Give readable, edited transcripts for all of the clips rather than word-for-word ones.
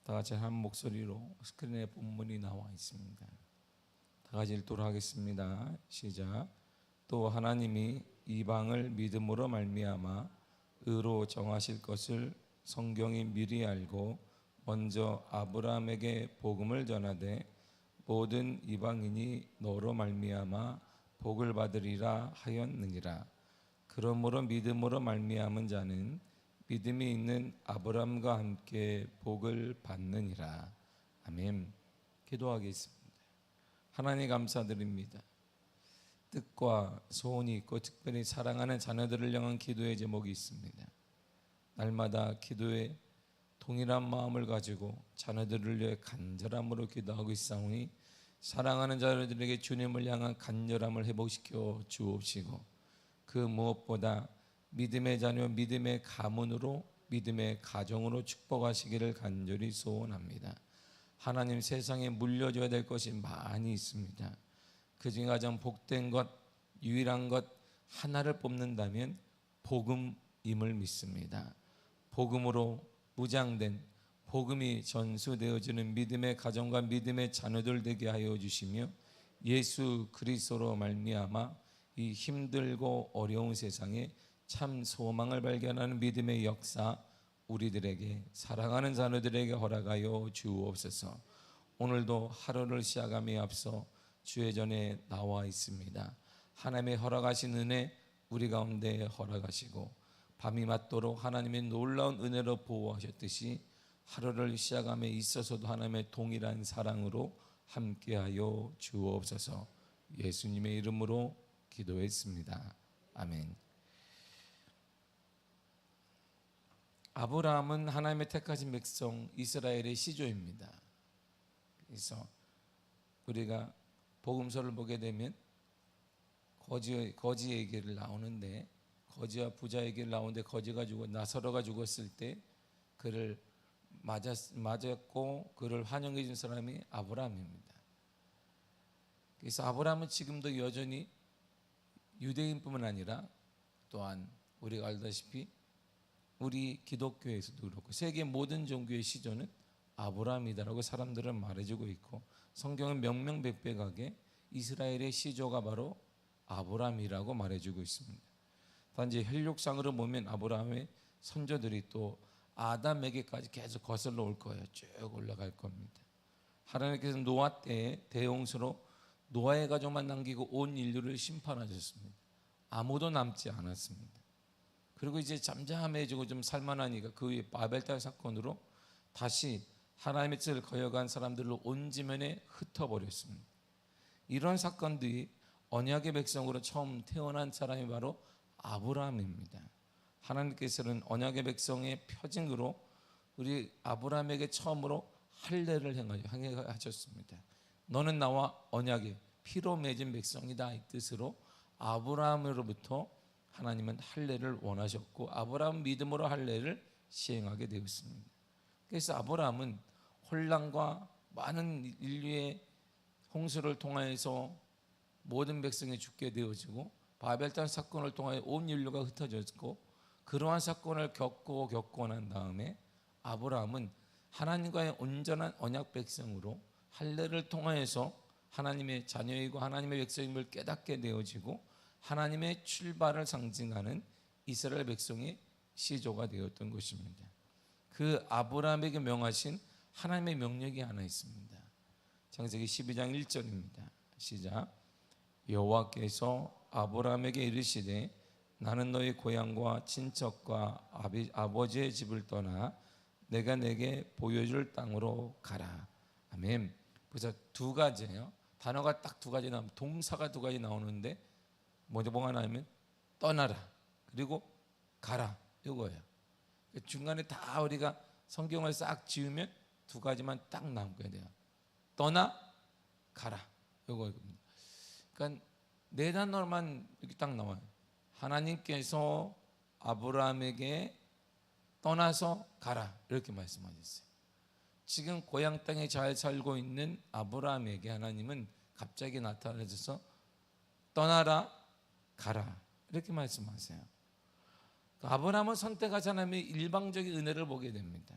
다 같이 한 목소리로 스크린에 본문이 나와 있습니다. 다 같이 읽도록 하겠습니다. 시작. 또 하나님이 이방을 믿음으로 말미암아 의로 정하실 것을 성경이 미리 알고 먼저 아브라함에게 복음을 전하되 모든 이방인이 너로 말미암아 복을 받으리라 하였느니라. 그러므로 믿음으로 말미암은 자는 믿음이 있는 아브라함과 함께 복을 받느니라. 아멘. 기도하겠습니다. 하나님 감사드립니다. 뜻과 소원이 있고 특별히 사랑하는 자녀들을 향한 기도의 제목이 있습니다. 날마다 기도에 동일한 마음을 가지고 자녀들을 위해 간절함으로 기도하고 있사오니 사랑하는 자녀들에게 주님을 향한 간절함을 회복시켜 주옵시고 그 무엇보다 믿음의 자녀, 믿음의 가문으로 믿음의 가정으로 축복하시기를 간절히 소원합니다. 하나님, 세상에 물려줘야 될 것이 많이 있습니다. 그중에 가장 복된 것, 유일한 것 하나를 뽑는다면 복음임을 믿습니다. 복음으로 무장된 복음이 전수되어지는 믿음의 가정과 믿음의 자녀들 되게 하여 주시며 예수 그리스도로 말미암아 이 힘들고 어려운 세상에 참 소망을 발견하는 믿음의 역사 우리들에게 사랑하는 자녀들에게 허락하여 주옵소서. 오늘도 하루를 시작함에 앞서 주의 전에 나와 있습니다. 하나님의 허락하신 은혜 우리 가운데 허락하시고 밤이 맞도록 하나님의 놀라운 은혜로 보호하셨듯이 하루를 시작함에 있어서도 하나님의 동일한 사랑으로 함께하여 주옵소서. 예수님의 이름으로 기도했습니다. 아멘. 아브라함은 하나님의 택하신 백성 이스라엘의 시조입니다. 그래서 우리가 복음서를 보게 되면 거지 얘기를 나오는데 거지와 부자 얘기를 나오는데 거지가 죽어 나사로가 죽었을 때 그를 맞았고 그를 환영해 준 사람이 아브라함입니다. 그래서 아브라함은 지금도 여전히 유대인뿐만 아니라 또한 우리가 알다시피 우리 기독교에서도 그렇고 세계 모든 종교의 시조는 아브라함이다라고 사람들은 말해주고 있고 성경은 명명백백하게 이스라엘의 시조가 바로 아브라함이라고 말해주고 있습니다. 단지 혈육상으로 보면 아브라함의 선조들이 또 아담에게까지 계속 거슬러 올 거예요. 쭉 올라갈 겁니다. 하나님께서 노아 때에 대홍수로 노아의 가족만 남기고 온 인류를 심판하셨습니다. 아무도 남지 않았습니다. 그리고 이제 잠잠해지고 좀 살만하니까 그 위에 바벨탑 사건으로 다시 하나님의 뜻을 거역한 사람들로 온 지면에 흩어버렸습니다. 이런 사건들이 언약의 백성으로 처음 태어난 사람이 바로 아브라함입니다. 하나님께서는 언약의 백성의 표징으로 우리 아브라함에게 처음으로 할례를 행하셨습니다. 너는 나와 언약의 피로 맺은 백성이다 이 뜻으로 아브라함으로부터 하나님은 할례를 원하셨고 아브라함 믿음으로 할례를 시행하게 되었습니다. 그래서 아브라함은 혼란과 많은 인류의 홍수를 통하여서 모든 백성이 죽게 되어지고 바벨탑 사건을 통하여 온 인류가 흩어졌고 그러한 사건을 겪고 난 다음에 아브라함은 하나님과의 온전한 언약 백성으로 할례를 통하여서 하나님의 자녀이고 하나님의 백성임을 깨닫게 되어지고 하나님의 출발을 상징하는 이스라엘 백성의 시조가 되었던 것입니다. 그 아브라함에게 명하신 하나님의 명령이 하나 있습니다. 창세기 12장 1절입니다. 시작. 여호와께서 아브라함에게 이르시되 나는 너희 고향과 친척과 아버지의 집을 떠나 내가 내게 보여줄 땅으로 가라. 아멘. 그래서 두 가지예요. 단어가 딱 두 가지 나오면 동사가 두 가지 나오는데 뭐가 나오면 떠나라 그리고 가라 이거예요. 중간에 다 우리가 성경을 싹 지우면 두 가지만 딱 남게 돼요. 떠나 가라 이거입니다. 그러니까 네 단어만 이렇게 딱 나와요. 하나님께서 아브라함에게 떠나서 가라 이렇게 말씀하셨어요. 지금 고향 땅에 잘 살고 있는 아브라함에게 하나님은 갑자기 나타나셔서 떠나라 가라 이렇게 말씀하세요. 아브라함은 선택하지 않으면 일방적인 은혜를 보게 됩니다.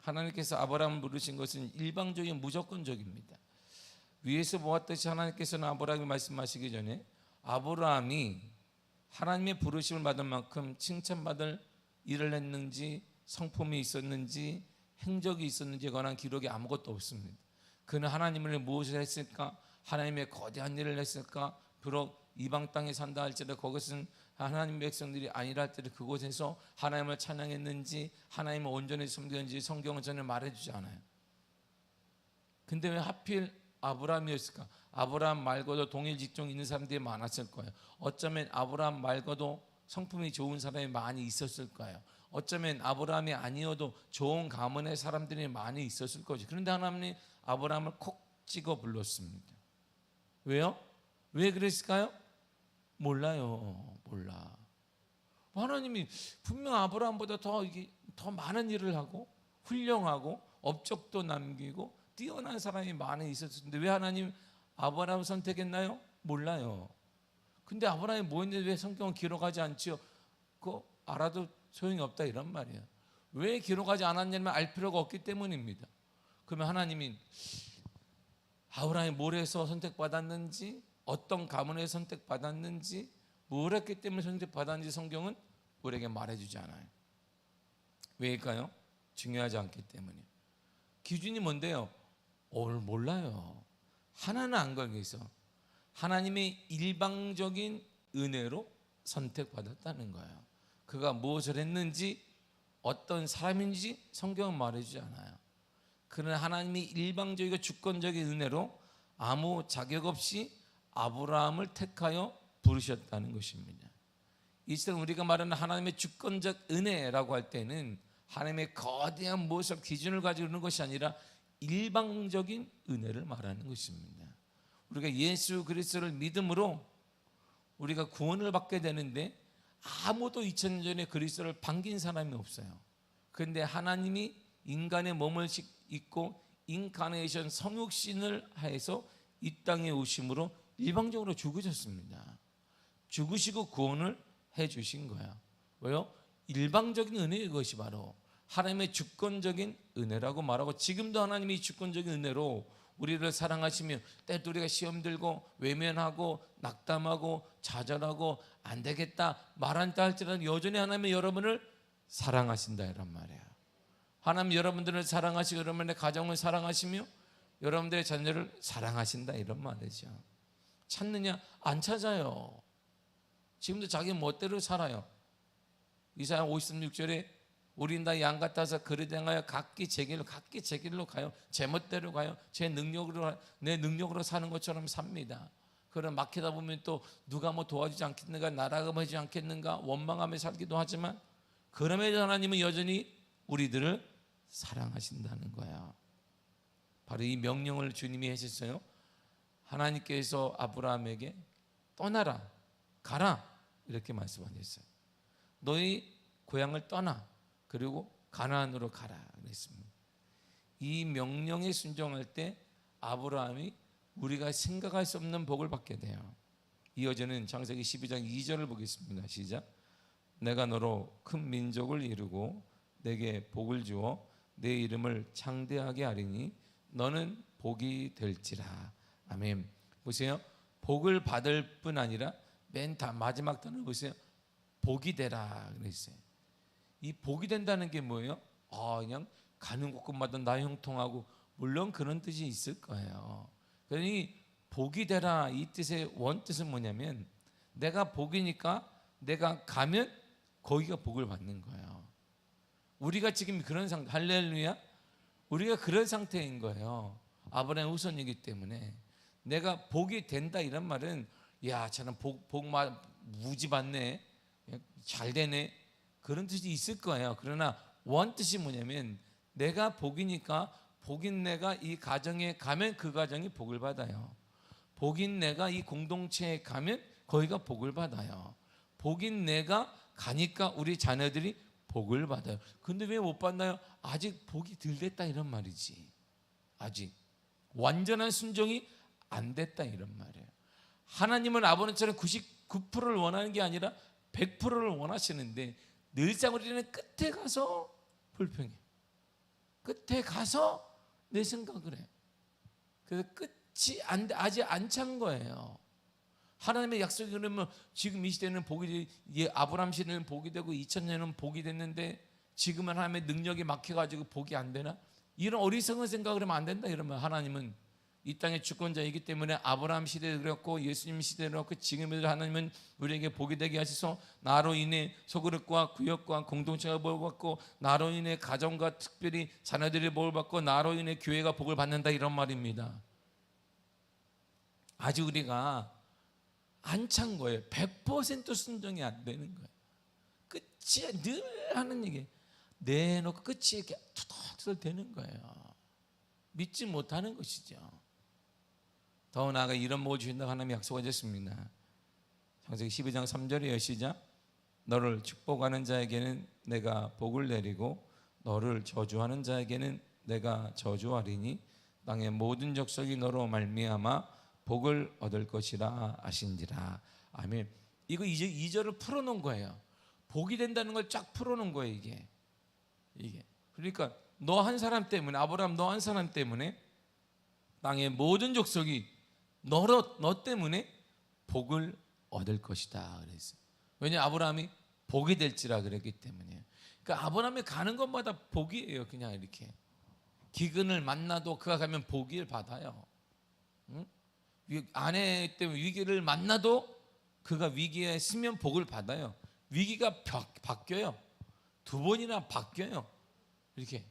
하나님께서 아브라함을 부르신 것은 일방적인 무조건적입니다. 위에서 보았듯이 하나님께서는 아브라함이 말씀하시기 전에 아브라함이 하나님의 부르심을 받을 만큼 칭찬받을 일을 했는지 성품이 있었는지 행적이 있었는지에 관한 기록이 아무것도 없습니다. 그는 하나님을 무엇을 했을까? 하나님의 거대한 일을 했을까? 비록 이방 땅에 산다 할지라도 그것은 하나님 백성들이 아니라 할지라도 그곳에서 하나님을 찬양했는지 하나님을 온전히 섬겼는지 성경은 전혀 말해주지 않아요. 근데 왜 하필 아브라함이었을까? 아브라함 말고도 동일 직종이 있는 사람들이 많았을 거예요. 어쩌면 아브라함 말고도 성품이 좋은 사람이 많이 있었을 거예요. 어쩌면 아브라함이 아니어도 좋은 가문의 사람들이 많이 있었을 거죠. 그런데 하나님이 아브라함을 콕 찍어 불렀습니다. 왜요? 왜 그랬을까요? 몰라요. 몰라. 하나님이 분명 아브라함보다 더 많은 일을 하고 훌륭하고 업적도 남기고 뛰어난 사람이 많이 있었을 텐데 왜 하나님 아브라함을 선택했나요? 몰라요. 근데 아브라함이 뭐 했는데 왜 성경은 기록하지 않지요? 그거 알아도 소용이 없다 이런 말이에요. 왜 기록하지 않았냐면 알 필요가 없기 때문입니다. 그러면 하나님이 아브라함이 뭘 해서 선택받았는지, 어떤 가문에 선택받았는지, 뭘 했기 때문에 선택받았는지 성경은 우리에게 말해주지 않아요. 왜일까요? 중요하지 않기 때문이에요. 기준이 뭔데요? 몰라요. 하나는 안 걸려서 하나님의 일방적인 은혜로 선택받았다는 거예요. 그가 무엇을 했는지 어떤 사람인지 성경은 말해주지 않아요. 그러나 하나님이 일방적이고 주권적인 은혜로 아무 자격 없이 아브라함을 택하여 부르셨다는 것입니다. 이처럼 우리가 말하는 하나님의 주권적 은혜라고 할 때는 하나님의 거대한 무엇을 기준을 가지고 있는 것이 아니라 일방적인 은혜를 말하는 것입니다. 우리가 예수 그리스도를 믿음으로 우리가 구원을 받게 되는데 아무도 2000년 전에 그리스도를 반긴 사람이 없어요. 그런데 하나님이 인간의 몸을 입고 인카네이션 성육신을 하여서 이 땅에 오심으로 일방적으로 죽으셨습니다. 죽으시고 구원을 해주신 거야. 왜요? 일방적인 은혜의 것이 바로 하나님의 주권적인 은혜라고 말하고, 지금도 하나님이 주권적인 은혜로 우리를 사랑하시며 때도 우리가 시험 들고 외면하고 낙담하고 좌절하고 안 되겠다 말한다 할지라도 여전히 하나님은 여러분을 사랑하신다 이란 말이에요. 하나님 여러분들을 사랑하시고 여러분의 가정을 사랑하시며 여러분들의 자녀를 사랑하신다 이런 말이죠. 찾느냐? 안 찾아요. 지금도 자기 멋대로 살아요. 이사야 56절에 우린 다 양 같아서 그릇 행하여 각기 제 길로 가요. 제 멋대로 가요. 내 능력으로 사는 것처럼 삽니다. 그럼 막히다 보면 또 누가 뭐 도와주지 않겠는가, 나라가 뭐 하지 않겠는가 원망하며 살기도 하지만 그럼에도 하나님은 여전히 우리들을 사랑하신다는 거야. 바로 이 명령을 주님이 하셨어요. 하나님께서 아브라함에게 떠나라, 가라 이렇게 말씀하셨어요. 너희 고향을 떠나 그리고 가나안으로 가라 그랬습니다. 이 명령에 순종할 때 아브라함이 우리가 생각할 수 없는 복을 받게 돼요. 이어지는 창세기 12장 2절을 보겠습니다. 시작. 내가 너로 큰 민족을 이루고 내게 복을 주어 내 이름을 창대하게 하리니 너는 복이 될지라. 아멘. 보세요. 복을 받을 뿐 아니라 맨 마지막 단어 보세요. 복이 되라 그랬어요. 이 복이 된다는 게 뭐예요? 그냥 가는 곳곳마다 나 형통하고, 물론 그런 뜻이 있을 거예요. 그러니 복이 되라 이 뜻의 원뜻은 뭐냐면 내가 복이니까 내가 가면 거기가 복을 받는 거예요. 우리가 지금 그런 상태, 할렐루야, 우리가 그런 상태인 거예요. 아브라함의 후손이기 때문에 내가 복이 된다 이런 말은 야 저는 복 무지 받네, 잘 되네, 그런 뜻이 있을 거예요. 그러나 원뜻이 뭐냐면 내가 복이니까 복인 내가 이 가정에 가면 그 가정이 복을 받아요. 복인 내가 이 공동체에 가면 거기가 복을 받아요. 복인 내가 가니까 우리 자녀들이 복을 받아요. 근데 왜 못 받나요? 아직 복이 덜 됐다 이런 말이지. 아직 완전한 순종이 안 됐다 이런 말이에요. 하나님은 아브라함처럼 99%를 원하는 게 아니라 100%를 원하시는데 늘상 우리는 끝에 가서 불평해. 끝에 가서 내 생각을 해. 그래서 끝이 아직 안 찬 거예요. 하나님의 약속이 그러면 지금 이 시대는 복이, 아브라함 시대는 복이 되고 2000년은 복이 됐는데 지금은 하나님의 능력이 막혀가지고 복이 안 되나? 이런 어리석은 생각을 하면 안 된다. 이러면 하나님은 이 땅의 주권자이기 때문에 아브라함 시대도 그렇고 예수님 시대도 그렇고 지금에도 하나님은 우리에게 복이 되게 하셔서 나로 인해 소그룹과 구역과 공동체가 복을 받고 나로 인해 가정과 특별히 자녀들이 복을 받고 나로 인해 교회가 복을 받는다, 이런 말입니다. 아직 우리가 안 찬 거예요. 100% 순종이 안 되는 거예요. 끝이 늘 하는 얘기, 내놓고 끝이 이렇게 투덜투덜 되는 거예요. 믿지 못하는 것이죠. 더 나아가 이런 복을 주신다고 하나님이 약속하셨습니다. 창세기 12장 3절이에요. 시작. 너를 축복하는 자에게는 내가 복을 내리고 너를 저주하는 자에게는 내가 저주하리니 땅의 모든 족속이 너로 말미암아 복을 얻을 것이라 하신지라. 아멘. 이거 이제 2절을 풀어놓은 거예요. 복이 된다는 걸 쫙 풀어놓은 거예요. 이게 그러니까 너 한 사람 때문에, 아브라함 너 한 사람 때문에 땅의 모든 족속이 너 때문에 복을 얻을 것이다 그랬어요. 왜냐, 아브라함이 복이 될지라 그랬기 때문에. 그러니까 아브라함이 가는 곳마다 복이에요. 그냥 이렇게 기근을 만나도 그가 가면 복을 받아요. 응? 아내 때문에 위기를 만나도 그가 위기에 쓰면 복을 받아요. 위기가 바뀌어요. 2번이나 바뀌어요. 이렇게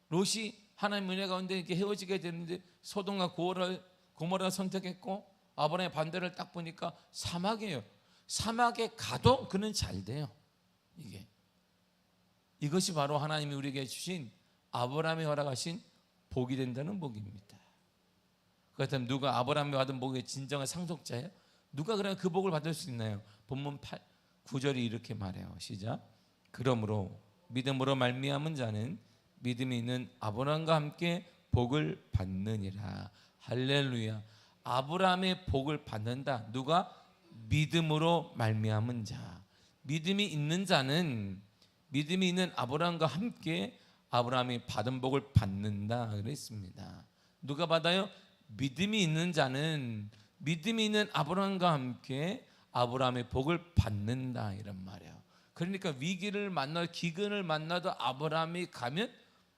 롯이 하나님 은혜 가운데 이렇게 헤어지게 되는데 소돔과 고모라를 선택했고 아브라함의 반대를 딱 보니까 사막이에요. 사막에 가도 그는 잘 돼요. 이것이 바로 하나님이 우리에게 주신, 아브라함이 허락하신 복이 된다는 복입니다. 그렇다면 누가 아브라함이 받은 복의 진정한 상속자예요? 누가 그러면 그 복을 받을 수 있나요? 본문 9절이 이렇게 말해요. 시작. 그러므로 믿음으로 말미암은 자는 믿음이 있는 아브라함과 함께 복을 받느니라. 할렐루야. 아브라함의 복을 받는다. 누가? 믿음으로 말미암은 자. 믿음이 있는 자는 믿음이 있는 아브라함과 함께 아브라함이 받은 복을 받는다 그랬습니다. 누가 받아요? 믿음이 있는 자는 믿음이 있는 아브라함과 함께 아브라함의 복을 받는다, 이런 말이에요. 그러니까 위기를 만나, 기근을 만나도 아브라함이 가면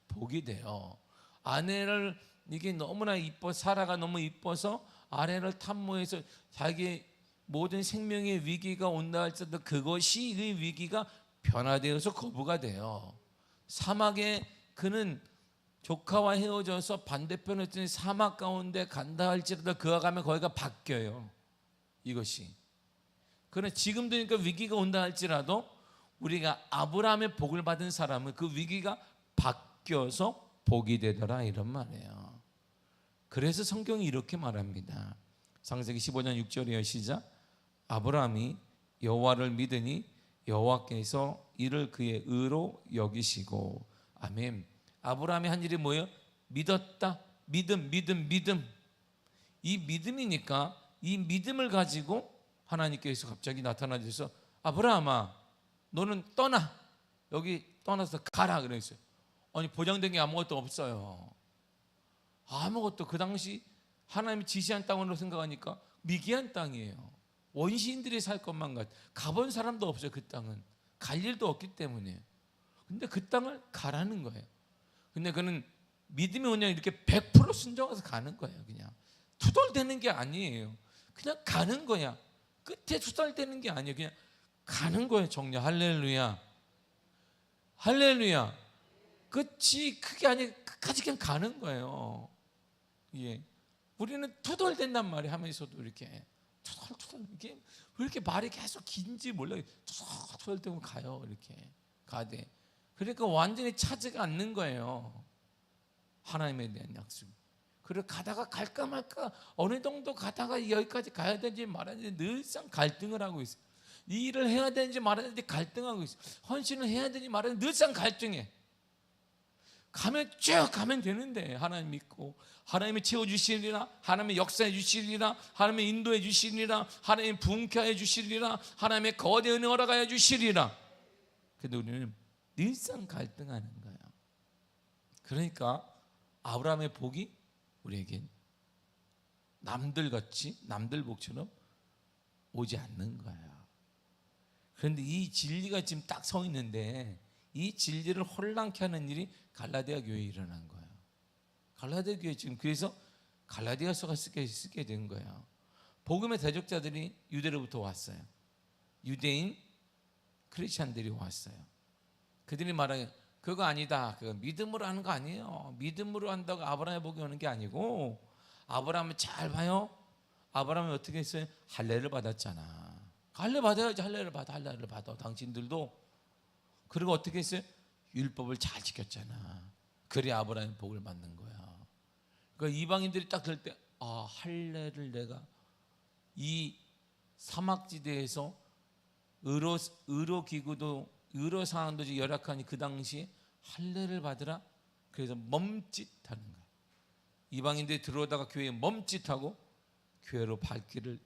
복이 돼요. 아내를, 이게 너무나 이뻐, 사라가 너무 이뻐서 아내를 탐모해서 자기 모든 생명의 위기가 온다 할지라도 그것이 그 위기가 변화되어서 거부가 돼요. 사막에 그는 조카와 헤어져서 반대편에 있던 사막 가운데 간다 할지라도 그가 가면 거기가 바뀌어요. 이것이. 그러나 지금도 그러니까 위기가 온다 할지라도 우리가 아브라함의 복을 받은 사람은 그 위기가 바뀌어서 복이 되더라, 이런 말이에요. 그래서 성경이 이렇게 말합니다. 창세기 15장 6절이에요. 시작. 아브라함이 여호와를 믿으니 여호와께서 이를 그의 의로 여기시고. 아멘. 아브라함이 한 일이 뭐예요? 믿었다. 믿음. 이 믿음이니까 이 믿음을 가지고 하나님께서 갑자기 나타나셔서 아브라함아, 너는 떠나. 여기 떠나서 가라 그랬어요. 아니, 보장된 게 아무것도 없어요. 아무것도. 그 당시 하나님이 지시한 땅으로 생각하니까 미개한 땅이에요. 원시인들이 살 것만 같아. 가본 사람도 없어요. 그 땅은 갈 일도 없기 때문에. 근데 그 땅을 가라는 거예요. 근데 그는 믿음이 그냥 이렇게 100% 순종해서 가는 거예요. 그냥 투덜대는 게 아니에요. 그냥 가는 거야. 끝에 투덜대는 게 아니에요. 그냥 가는 거예요. 정녕. 할렐루야. 할렐루야. 끝이 크게 아니라 끝까지 그냥 가는 거예요. 예. 우리는 투덜댄단 말이에요. 하면서도 이렇게 투덜 이게 왜 이렇게 말이 계속 긴지 몰라요. 투덜대고 가요. 이렇게 가되. 그러니까 완전히 차지가 않는 거예요. 하나님에 대한 약속. 그리고 가다가 갈까 말까, 어느 정도 가다가 여기까지 가야 되는지 말아야 되는지 늘상 갈등을 하고 있어요. 이 일을 해야 되는지 말아야 되는지 갈등하고 있어요. 헌신을 해야 되는지 말아야 되는지 늘상 갈등해. 가면 쭉 가면 되는데 하나님 믿고 하나님이 채워주시리라, 하나님이 역사해 주시리라, 하나님이 인도해 주시리라, 하나님이 부흥케 주시리라, 하나님의 거대 은혜 허락하여 주시리라. 근데 우리는 늘상 갈등하는 거예요. 그러니까 아브라함의 복이 우리에겐 남들같이 남들 복처럼 오지 않는 거예요. 그런데 이 진리가 지금 딱 서 있는데 이 진리를 혼란케 하는 일이 갈라디아 교회에 일어난 거예요. 갈라디아 교회 지금 그래서 갈라디아서가 쓰게 된 거예요. 복음의 대적자들이 유대로부터 왔어요. 유대인 크리스찬들이 왔어요. 그들이 말하기를 그거 아니다. 그거 믿음으로 하는 거 아니에요. 믿음으로 한다고 아브라함의 복이 오는 게 아니고, 아브라함은 잘 봐요. 아브라함이 어떻게 했어요? 할례를 받았잖아. 할례 받아야지. 할례를 받아. 당신들도. 그리고 어떻게 했어요? 율법을 잘 지켰잖아. 그래 아브라함의 복을 받는 거야. 그러니까 이방인들이 딱 들을 때, 아, 할례를 내가 이 사막지대에서 의료 기구도 의료 상황도 열악하니 그 당시에 할례를 받으라. 그래서 멈칫하는 거야. 이방인들이 들어오다가 교회에 멈칫하고 교회로 발길을,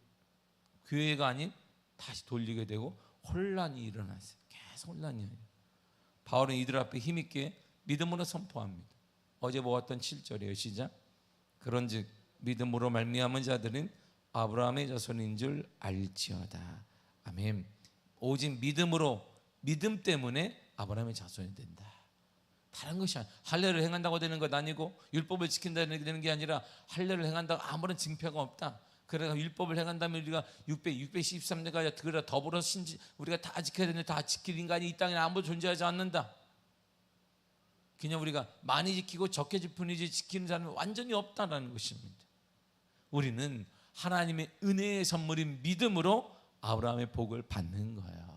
교회가 아닌 다시 돌리게 되고 혼란이 일어났어요. 계속 혼란이에요. 바울은 이들 앞에 힘있게 믿음으로 선포합니다. 어제 보았던 7절이에요. 시작. 그런즉 믿음으로 말미암은 자들은 아브라함의 자손인 줄 알지어다. 아멘. 오직 믿음으로, 믿음 때문에 아브라함의 자손이 된다. 다른 것이 아니야. 할례를 행한다고 되는 것 아니고, 율법을 지킨다고 되는 게 아니라, 할례를 행한다고 아무런 징표가 없다. 그래서 율법을 행한다면 우리가 613년까지 그래 더불어 우리가 다 지켜야 되는데 다 지킬 인간이 이 땅에 아무도 존재하지 않는다. 그냥 우리가 많이 지키고 적게 지키는지 지키는 사람이 완전히 없다는 것입니다. 우리는 하나님의 은혜의 선물인 믿음으로 아브라함의 복을 받는 거예요.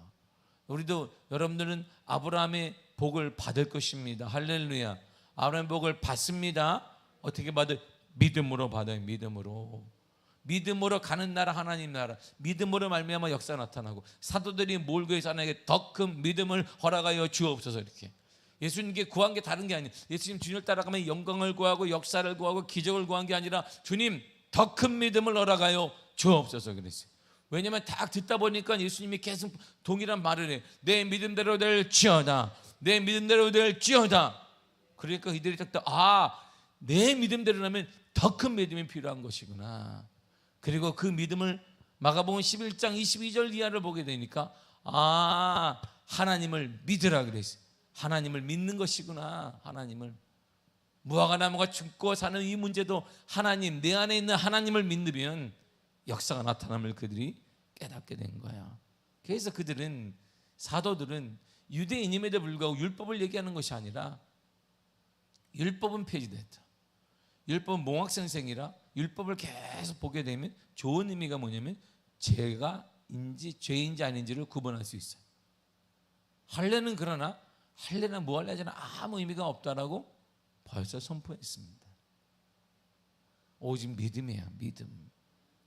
우리도, 여러분들은 아브라함의 복을 받을 것입니다. 할렐루야. 아브라함의 복을 받습니다. 어떻게 받아요? 믿음으로 받아요. 믿음으로 가는 나라 하나님 나라, 믿음으로 말미암아 역사가 나타나고, 사도들이 몰고해서 하나님께 더 큰 믿음을 허락하여 주옵소서. 이렇게 예수님께 구한 게 다른 게 아니에요. 예수님 주님을 따라가면 영광을 구하고 역사를 구하고 기적을 구한 게 아니라, 주님 더 큰 믿음을 허락하여 주옵소서 그랬어요. 왜냐하면 딱 듣다 보니까 예수님이 계속 동일한 말을 해요. 내 믿음대로 될지어다. 내 믿음대로 될지어다. 그러니까 이들이 딱, 내 믿음대로라면 더 큰 믿음이 필요한 것이구나. 그리고 그 믿음을 마가복음 11장 22절 이하를 보게 되니까, 하나님을 믿으라 그랬어요. 하나님을 믿는 것이구나. 하나님을, 무화과나무가 죽고 사는 이 문제도 하나님, 내 안에 있는 하나님을 믿으면 역사가 나타남을 그들이 깨닫게 된 거야. 그래서 그들은, 사도들은 유대인임에도 불구하고 율법을 얘기하는 것이 아니라, 율법은 폐지됐다. 율법은 몽학선생이라 율법을 계속 보게 되면 좋은 의미가 뭐냐면, 죄인지 아닌지를 구분할 수 있어요. 할례는 그러나, 할례나 무할례나 아무 의미가 없다라고 벌써 선포했습니다. 오직 믿음이야, 믿음.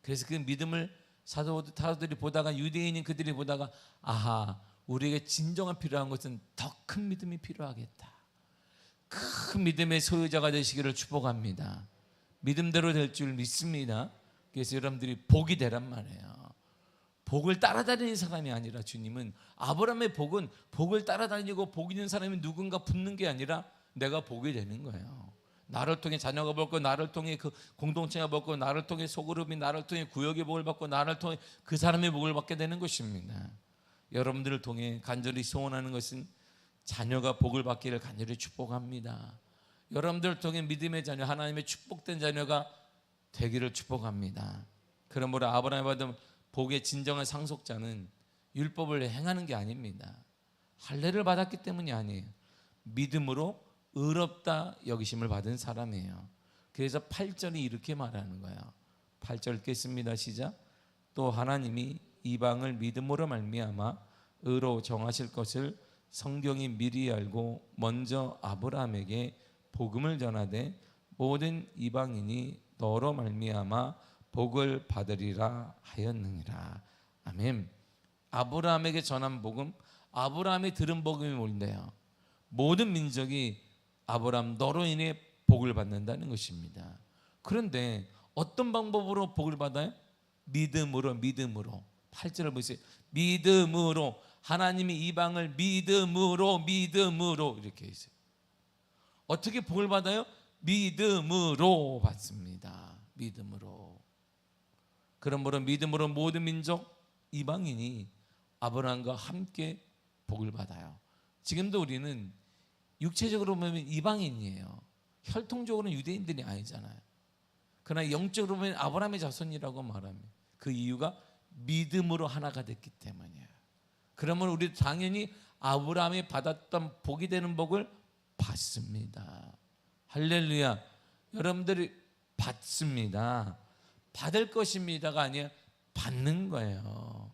그래서 그 믿음을 사도들이 보다가, 유대인인 그들이 보다가, 우리에게 진정한 필요한 것은 더 큰 믿음이 필요하겠다. 큰 믿음의 소유자가 되시기를 축복합니다. 믿음대로 될 줄 믿습니다. 그래서 여러분들이 복이 되란 말이에요. 복을 따라다니는 사람이 아니라, 주님은 아브라함의 복은 복을 따라다니고 복 있는 사람이 누군가 붙는 게 아니라 내가 복이 되는 거예요. 나를 통해 자녀가 복고, 나를 통해 그 공동체가 복고, 나를 통해 소그룹이, 나를 통해 구역의 복을 받고, 나를 통해 그 사람의 복을 받게 되는 것입니다. 여러분들을 통해 간절히 소원하는 것은 자녀가 복을 받기를 간절히 축복합니다. 여러분들을 통해 믿음의 자녀, 하나님의 축복된 자녀가 되기를 축복합니다. 그러므로 아브라함이 받은 복의 진정한 상속자는 율법을 행하는 게 아닙니다. 할례를 받았기 때문이 아니에요. 믿음으로 의롭다 여기심을 받은 사람이에요. 그래서 8절이 이렇게 말하는 거예요. 8절 읽겠습니다. 시작. 또 하나님이 이방을 믿음으로 말미암아 의로 정하실 것을 성경이 미리 알고 먼저 아브라함에게 복음을 전하되, 모든 이방인이 너로 말미암아 복을 받으리라 하였느니라. 아멘. 아브라함에게 전한 복음, 아브라함이 들은 복음이 뭔데요? 모든 민족이 아브라함 너로 인해 복을 받는다는 것입니다. 그런데 어떤 방법으로 복을 받아요? 믿음으로. 8절을 보세요. 믿음으로. 하나님이 이방을 믿음으로 이렇게 있어요. 어떻게 복을 받아요? 믿음으로 받습니다. 믿음으로. 그러므로 믿음으로 모든 민족 이방인이 아브라함과 함께 복을 받아요. 지금도 우리는 육체적으로 보면 이방인이에요. 혈통적으로는 유대인들이 아니잖아요. 그러나 영적으로 보면 아브라함의 자손이라고 말합니다. 그 이유가 믿음으로 하나가 됐기 때문이에요. 그러면 우리도 당연히 아브라함이 받았던 복이 되는 복을 받습니다. 할렐루야. 여러분들이 받습니다. 받을 것입니다가 아니라 받는 거예요.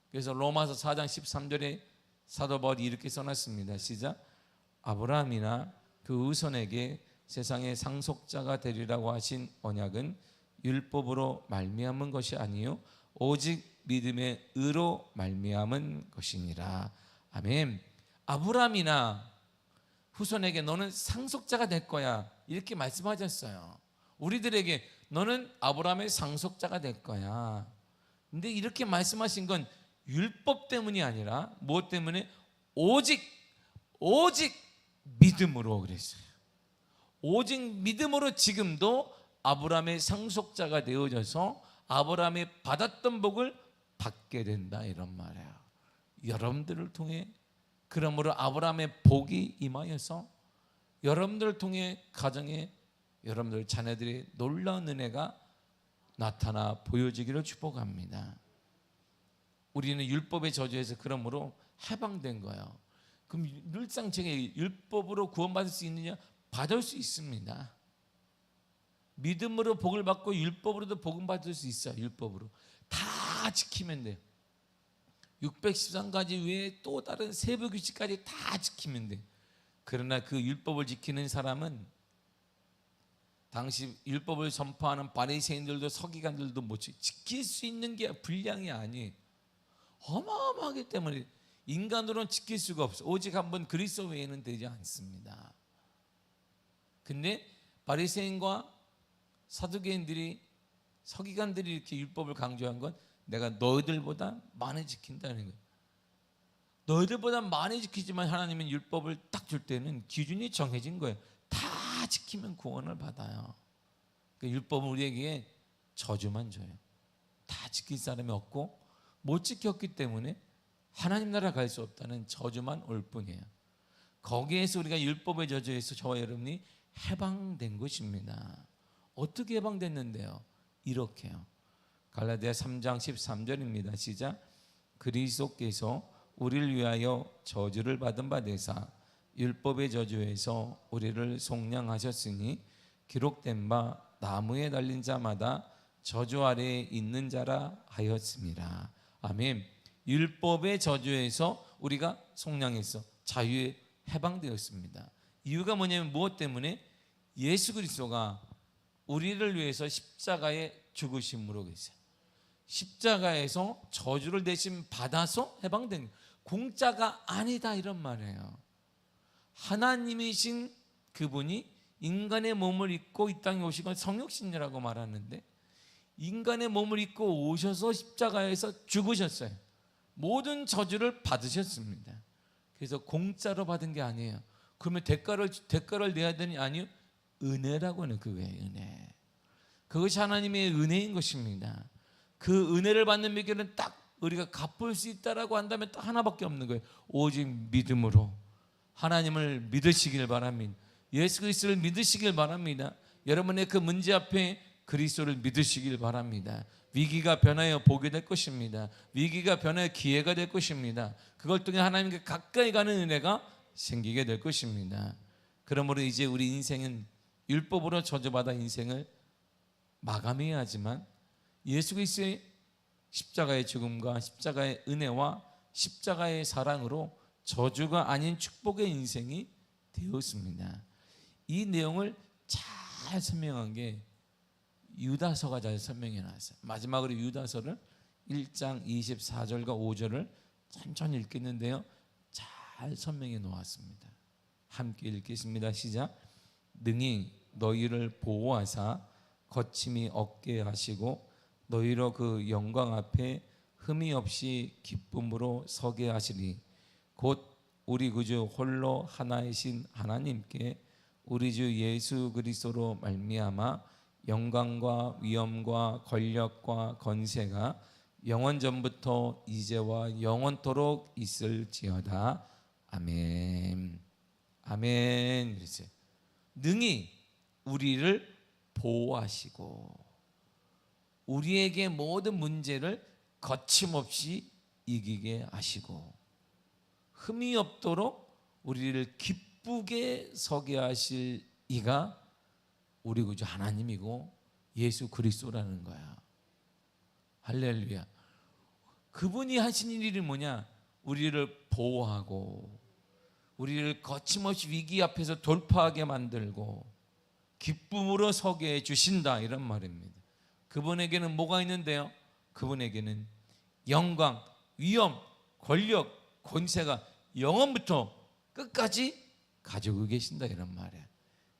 그래서 로마서 4장 13절에 사도 바울이 이렇게 써놨습니다. 시작. 아브라함이나 그 후손에게 세상의 상속자가 되리라고 하신 언약은 율법으로 말미암은 것이 아니요 오직 믿음의 의로 말미암은 것이니라. 아멘. 아브라함이나 후손에게 너는 상속자가 될 거야, 이렇게 말씀하셨어요. 우리들에게 너는 아브라함의 상속자가 될 거야. 근데 이렇게 말씀하신 건 율법 때문이 아니라 무엇 때문에? 오직 믿음으로 그랬어요. 오직 믿음으로 지금도 아브라함의 상속자가 되어져서 아브라함이 받았던 복을 받게 된다, 이런 말이에요. 여러분들을 통해, 그러므로 아브라함의 복이 임하여서 여러분들을 통해 가정에 여러분들 자녀들이 놀라운 은혜가 나타나 보여지기를 축복합니다. 우리는 율법의 저주에서 그러므로 해방된 거예요. 그럼 늘상 제가 율법으로 구원받을 수 있느냐? 받을 수 있습니다. 믿음으로 복을 받고 율법으로도 복음 받을 수 있어요. 율법으로 다 지키면 돼요. 613가지 외에 또 다른 세부 규칙까지 다 지키면 돼요. 그러나 그 율법을 지키는 사람은 당시 율법을 선포하는 바리새인들도 서기관들도 못 지킬 수 있는 게 분량이 아니에요. 어마어마하기 때문에 인간으로는 지킬 수가 없어. 오직 한번 그리스도 외에는 되지 않습니다. 근데 바리새인과 사두개인들이, 서기관들이 이렇게 율법을 강조한 건 내가 너희들보다 많이 지킨다는 거예요. 너희들보다 많이 지키지만 하나님은 율법을 딱 줄 때는 기준이 정해진 거예요. 다 지키면 구원을 받아요. 그러니까 율법은 우리에게 저주만 줘요. 다 지킬 사람이 없고 못 지켰기 때문에 하나님 나라 갈 수 없다는 저주만 올 뿐이에요. 거기에서 우리가 율법의 저주에서 저와 여러분이 해방된 것입니다. 어떻게 해방됐는데요? 이렇게요. 갈라디아 3장 13절입니다. 시작. 그리스도께서 우리를 위하여 저주를 받은 바 되사 율법의 저주에서 우리를 속량하셨으니 기록된 바 나무에 달린 자마다 저주 아래에 있는 자라 하였습니다. 아멘. 율법의 저주에서 우리가 속량해서 자유에 해방되었습니다. 이유가 뭐냐면 무엇 때문에? 예수 그리스도가 우리를 위해서 십자가에 죽으심으로 계세요. 십자가에서 저주를 대신 받아서 해방된, 공짜가 아니다, 이런 말이에요. 하나님이신 그분이 인간의 몸을 입고 이 땅에 오신 건 성육신이라고 말하는데 인간의 몸을 입고 오셔서 십자가에서 죽으셨어요. 모든 저주를 받으셨습니다. 그래서 공짜로 받은 게 아니에요. 그러면 대가를 내야 되니? 아니요. 은혜라고 하는 그거예요. 은혜. 그것이 하나님의 은혜인 것입니다. 그 은혜를 받는 비결은 딱 우리가 갚을 수 있다라고 한다면 딱 하나밖에 없는 거예요. 오직 믿음으로 하나님을 믿으시길 바랍니다. 예수 그리스도를 믿으시길 바랍니다. 여러분의 그 문제 앞에 그리스도를 믿으시길 바랍니다. 위기가 변하여 복이 될 것입니다. 위기가 변하여 기회가 될 것입니다. 그걸 통해 하나님께 가까이 가는 은혜가 생기게 될 것입니다. 그러므로 이제 우리 인생은 율법으로 저주받아 인생을 마감해야 하지만 예수 그리스도의 십자가의 죽음과 십자가의 은혜와 십자가의 사랑으로 저주가 아닌 축복의 인생이 되었습니다. 이 내용을 잘 설명한 게 유다서가 잘 설명해 놨어요. 마지막으로 유다서를 1장 24절과 5절을 천천히 읽겠는데요, 잘 설명해 놓았습니다. 함께 읽겠습니다. 시작. 능히 너희를 보호하사 거침이 없게 하시고 너희로 그 영광 앞에 흠이 없이 기쁨으로 서게 하시니 곧 우리 구주 홀로 하나이신 하나님께 우리 주 예수 그리스도로 말미암아 영광과 위엄과 권력과 권세가 영원 전부터 이제와 영원토록 있을지어다. 아멘. 아멘. 그랬어요. 능히 우리를 보호하시고 우리에게 모든 문제를 거침없이 이기게 하시고 흠이 없도록 우리를 기쁘게 서게 하실 이가 우리 구주 하나님이고 예수 그리스도라는 거야. 할렐루야. 그분이 하신 일이 뭐냐? 우리를 보호하고 우리를 거침없이 위기 앞에서 돌파하게 만들고 기쁨으로 서게 해주신다, 이런 말입니다. 그분에게는 뭐가 있는데요? 그분에게는 영광, 위엄, 권력, 권세가 영원부터 끝까지 가지고 계신다, 이런 말이에요.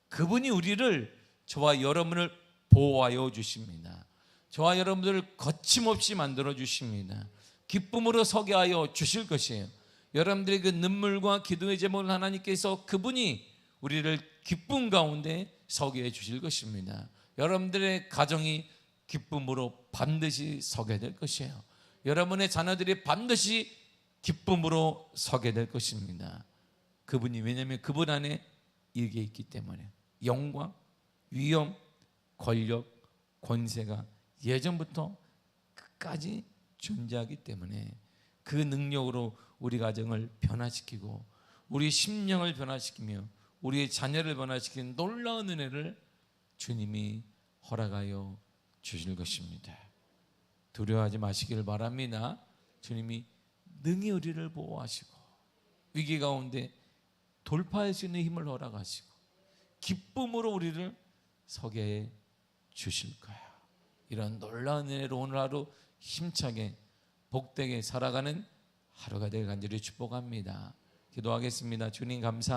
그분이 우리를, 저와 여러분을 보호하여 주십니다. 저와 여러분들을 거침없이 만들어 주십니다. 기쁨으로 서게 하여 주실 것이에요. 여러분들의 그 눈물과 기도의 제목을 하나님께서 그분이 우리를 기쁨 가운데 서게 해 주실 것입니다. 여러분들의 가정이 기쁨으로 반드시 서게 될 것이에요. 여러분의 자녀들이 반드시 기쁨으로 서게 될 것입니다. 그분이, 왜냐하면 그분 안에 이게 있기 때문에 영광, 위엄, 권력, 권세가 예전부터 끝까지 존재하기 때문에 그 능력으로 우리 가정을 변화시키고 우리 심령을 변화시키며 우리의 자녀를 변화시키는 놀라운 은혜를 주님이 허락하여 주실 것입니다. 두려워하지 마시기를 바랍니다. 주님이 능히 우리를 보호하시고 위기 가운데 돌파할 수 있는 힘을 허락하시고 기쁨으로 우리를 서게 해 주실 거야. 이런 놀라운 은혜로 오늘 하루 힘차게 복되게 살아가는 하루가 되길 간절히 축복합니다. 기도하겠습니다. 주님 감사합니다.